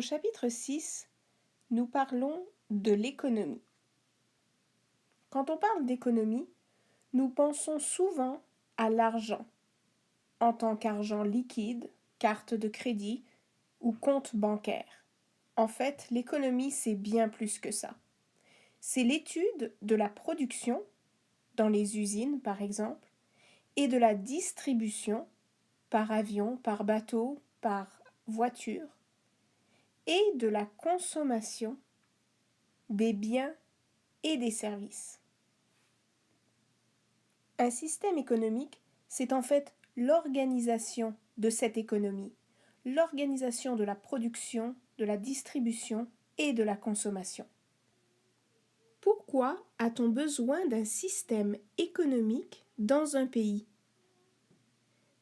Au chapitre 6, nous parlons de l'économie. Quand on parle d'économie, nous pensons souvent à l'argent, en tant qu'argent liquide, carte de crédit ou compte bancaire. En fait, l'économie, c'est bien plus que ça. C'est l'étude de la production, dans les usines par exemple, et de la distribution, par avion, par bateau, par voiture, et de la consommation des biens et des services. Un système économique, c'est en fait l'organisation de cette économie, l'organisation de la production, de la distribution et de la consommation. Pourquoi a-t-on besoin d'un système économique dans un pays?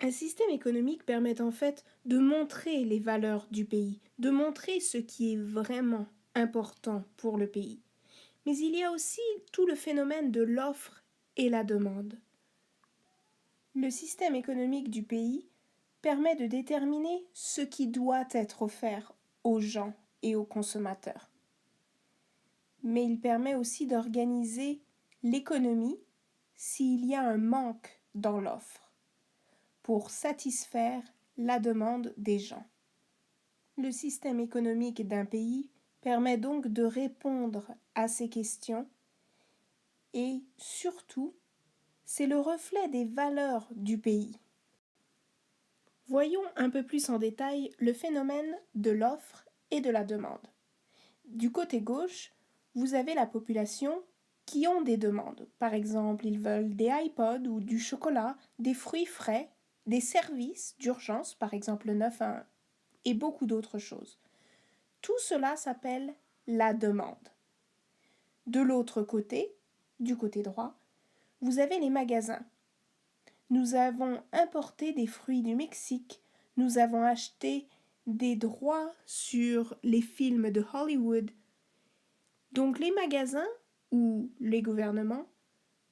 Un système économique permet en fait de montrer les valeurs du pays, de montrer ce qui est vraiment important pour le pays. Mais il y a aussi tout le phénomène de l'offre et la demande. Le système économique du pays permet de déterminer ce qui doit être offert aux gens et aux consommateurs. Mais il permet aussi d'organiser l'économie s'il y a un manque dans l'offre pour satisfaire la demande des gens. Le système économique d'un pays permet donc de répondre à ces questions et surtout, c'est le reflet des valeurs du pays. Voyons un peu plus en détail le phénomène de l'offre et de la demande. Du côté gauche, vous avez la population qui ont des demandes. Par exemple, ils veulent des iPods ou du chocolat, des fruits frais, des services d'urgence, par exemple le 911, et beaucoup d'autres choses. Tout cela s'appelle la demande. De l'autre côté, du côté droit, vous avez les magasins. Nous avons importé des fruits du Mexique, nous avons acheté des droits sur les films de Hollywood. Donc les magasins ou les gouvernements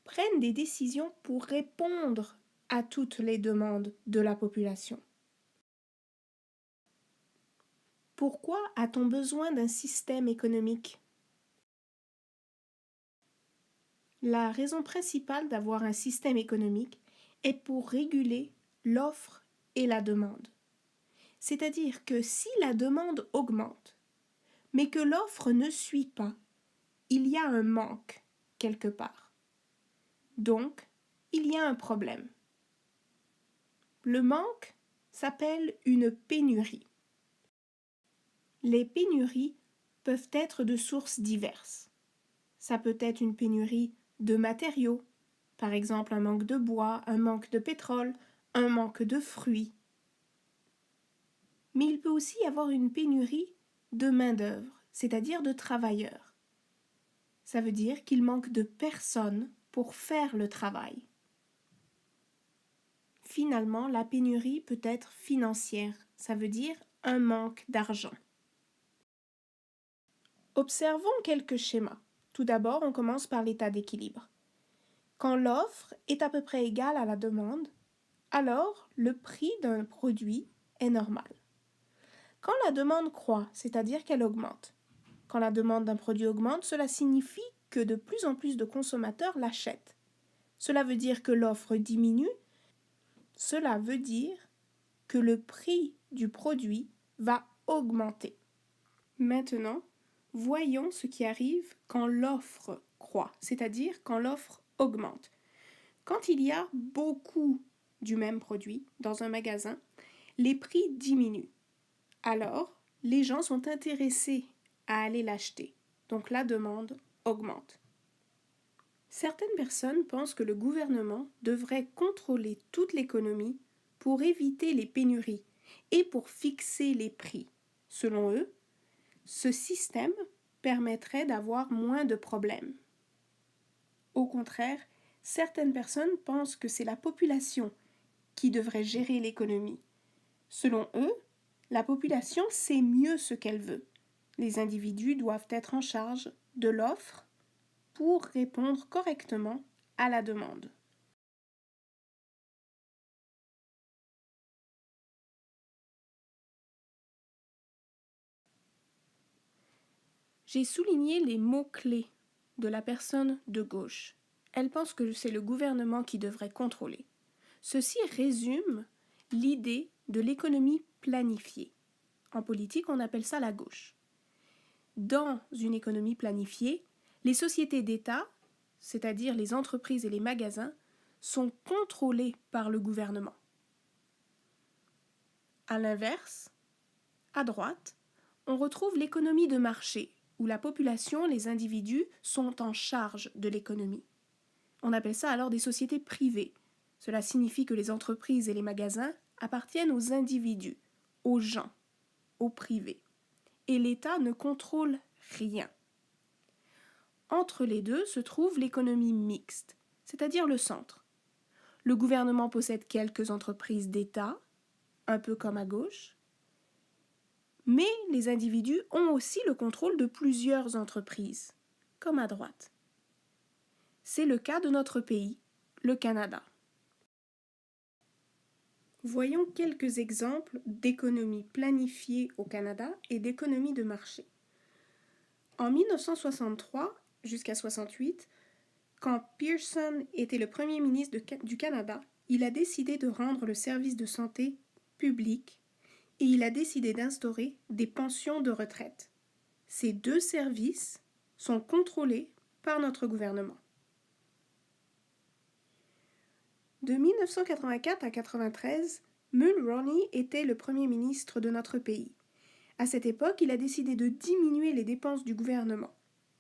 prennent des décisions pour répondre à toutes les demandes de la population. Pourquoi a-t-on besoin d'un système économique? La raison principale d'avoir un système économique est pour réguler l'offre et la demande. C'est-à-dire que si la demande augmente, mais que l'offre ne suit pas, il y a un manque quelque part. Donc, il y a un problème. Le manque s'appelle une pénurie. Les pénuries peuvent être de sources diverses. Ça peut être une pénurie de matériaux, par exemple un manque de bois, un manque de pétrole, un manque de fruits. Mais il peut aussi y avoir une pénurie de main-d'œuvre, c'est-à-dire de travailleurs. Ça veut dire qu'il manque de personnes pour faire le travail. Finalement, la pénurie peut être financière, ça veut dire un manque d'argent. Observons quelques schémas. Tout d'abord, on commence par l'état d'équilibre. Quand l'offre est à peu près égale à la demande, alors le prix d'un produit est normal. Quand la demande croît, c'est-à-dire qu'elle augmente. Quand la demande d'un produit augmente, cela signifie que de plus en plus de consommateurs l'achètent. Cela veut dire que l'offre diminue. Cela veut dire que le prix du produit va augmenter. Maintenant, voyons ce qui arrive quand l'offre croît, c'est-à-dire quand l'offre augmente. Quand il y a beaucoup du même produit dans un magasin, les prix diminuent. Alors, les gens sont intéressés à aller l'acheter. Donc la demande augmente. Certaines personnes pensent que le gouvernement devrait contrôler toute l'économie pour éviter les pénuries et pour fixer les prix. Selon eux, ce système permettrait d'avoir moins de problèmes. Au contraire, certaines personnes pensent que c'est la population qui devrait gérer l'économie. Selon eux, la population sait mieux ce qu'elle veut. Les individus doivent être en charge de l'offre pour répondre correctement à la demande. J'ai souligné les mots-clés de la personne de gauche. Elle pense que c'est le gouvernement qui devrait contrôler. Ceci résume l'idée de l'économie planifiée. En politique, on appelle ça la gauche. Dans une économie planifiée, les sociétés d'État, c'est-à-dire les entreprises et les magasins, sont contrôlés par le gouvernement. À l'inverse, à droite, on retrouve l'économie de marché, où la population, les individus, sont en charge de l'économie. On appelle ça alors des sociétés privées. Cela signifie que les entreprises et les magasins appartiennent aux individus, aux gens, aux privés. Et l'État ne contrôle rien. Entre les deux se trouve l'économie mixte, c'est-à-dire le centre. Le gouvernement possède quelques entreprises d'État, un peu comme à gauche, mais les individus ont aussi le contrôle de plusieurs entreprises, comme à droite. C'est le cas de notre pays, le Canada. Voyons quelques exemples d'économie planifiée au Canada et d'économie de marché. En 1963 jusqu'à 1968, quand Pearson était le premier ministre du Canada, il a décidé de rendre le service de santé public et il a décidé d'instaurer des pensions de retraite. Ces deux services sont contrôlés par notre gouvernement. De 1984 à 1993, Mulroney était le premier ministre de notre pays. À cette époque, il a décidé de diminuer les dépenses du gouvernement.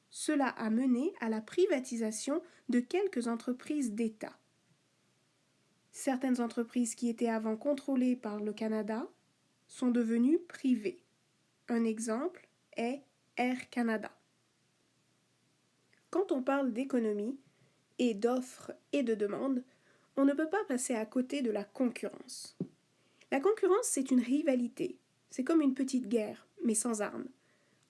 Cela a mené à la privatisation de quelques entreprises d'État. Certaines entreprises qui étaient avant contrôlées par le Canada sont devenues privées. Un exemple est Air Canada. Quand on parle d'économie et d'offres et de demandes, on ne peut pas passer à côté de la concurrence. La concurrence, c'est une rivalité. C'est comme une petite guerre, mais sans armes,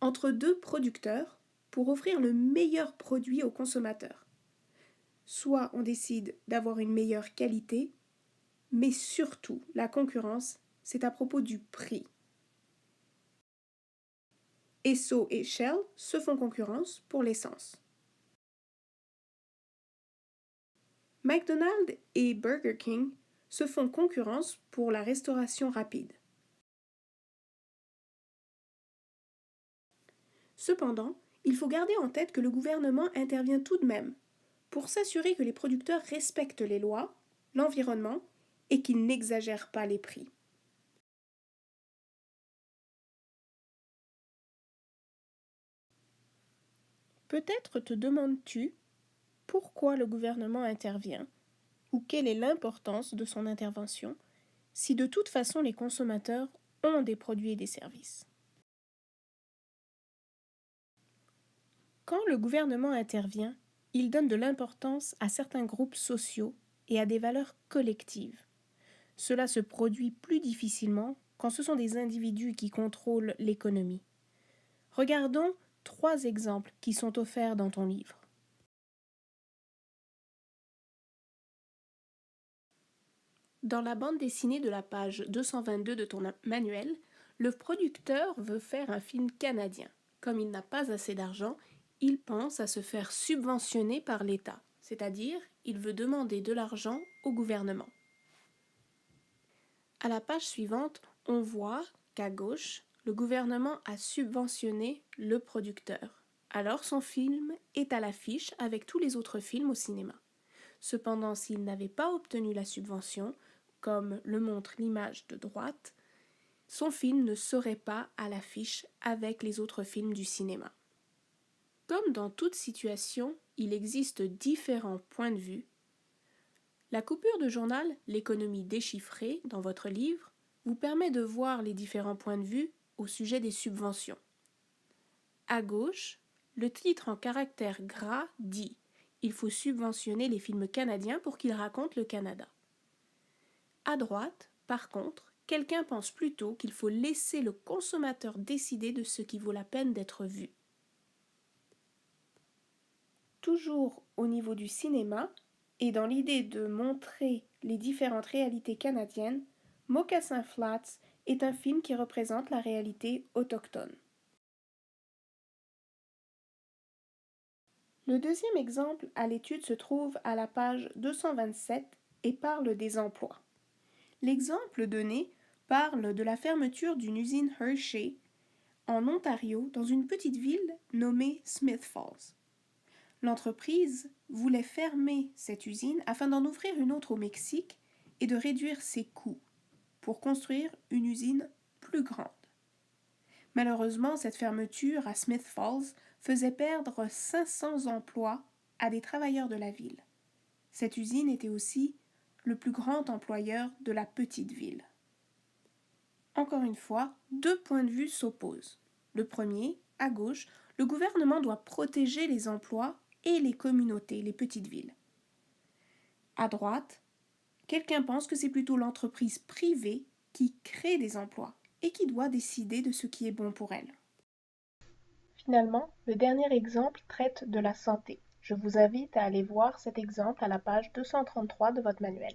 entre deux producteurs pour offrir le meilleur produit aux consommateurs. Soit on décide d'avoir une meilleure qualité, mais surtout, la concurrence, c'est à propos du prix. Esso et Shell se font concurrence pour l'essence. McDonald's et Burger King se font concurrence pour la restauration rapide. Cependant, il faut garder en tête que le gouvernement intervient tout de même pour s'assurer que les producteurs respectent les lois, l'environnement et qu'ils n'exagèrent pas les prix. Peut-être te demandes-tu pourquoi le gouvernement intervient ou quelle est l'importance de son intervention si de toute façon les consommateurs ont des produits et des services. Quand le gouvernement intervient, il donne de l'importance à certains groupes sociaux et à des valeurs collectives. Cela se produit plus difficilement quand ce sont des individus qui contrôlent l'économie. Regardons 3 exemples qui sont offerts dans ton livre. Dans la bande dessinée de la page 222 de ton manuel, le producteur veut faire un film canadien. Comme il n'a pas assez d'argent, il pense à se faire subventionner par l'État, c'est-à-dire il veut demander de l'argent au gouvernement. À la page suivante, on voit qu'à gauche, le gouvernement a subventionné le producteur. Alors son film est à l'affiche avec tous les autres films au cinéma. Cependant, s'il n'avait pas obtenu la subvention, comme le montre l'image de droite, son film ne serait pas à l'affiche avec les autres films du cinéma. Comme dans toute situation, il existe différents points de vue. La coupure de journal L'économie déchiffrée dans votre livre vous permet de voir les différents points de vue au sujet des subventions. À gauche, le titre en caractères gras dit « Il faut subventionner les films canadiens pour qu'ils racontent le Canada ». À droite, par contre, quelqu'un pense plutôt qu'il faut laisser le consommateur décider de ce qui vaut la peine d'être vu. Toujours au niveau du cinéma, et dans l'idée de montrer les différentes réalités canadiennes, Moccasin Flats est un film qui représente la réalité autochtone. Le deuxième exemple à l'étude se trouve à la page 227 et parle des emplois. L'exemple donné parle de la fermeture d'une usine Hershey en Ontario dans une petite ville nommée Smith Falls. L'entreprise voulait fermer cette usine afin d'en ouvrir une autre au Mexique et de réduire ses coûts pour construire une usine plus grande. Malheureusement, cette fermeture à Smith Falls faisait perdre 500 emplois à des travailleurs de la ville. Cette usine était aussi le plus grand employeur de la petite ville. Encore une fois, deux points de vue s'opposent. Le premier, à gauche, le gouvernement doit protéger les emplois et les communautés, les petites villes. À droite, quelqu'un pense que c'est plutôt l'entreprise privée qui crée des emplois et qui doit décider de ce qui est bon pour elle. Finalement, le dernier exemple traite de la santé. Je vous invite à aller voir cet exemple à la page 233 de votre manuel.